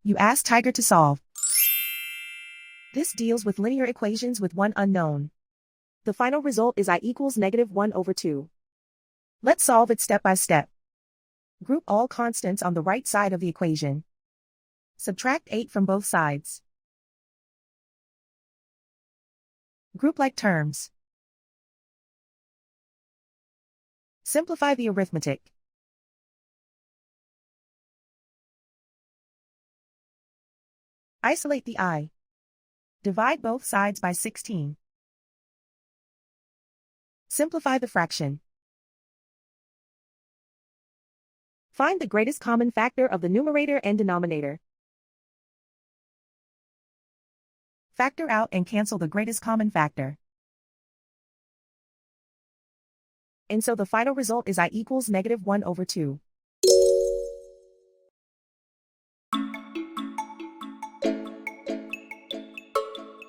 You ask Tiger to solve. This deals with linear equations with one unknown. The final result is I equals -1/2. Let's solve it step by step. Group all constants on the right side of the equation. Subtract 8 from both sides. Group like terms. Simplify the arithmetic. Isolate the I. Divide both sides by 16. Simplify the fraction. Find the greatest common factor of the numerator and denominator. Factor out and cancel the greatest common factor. And so the final result is I equals -1/2.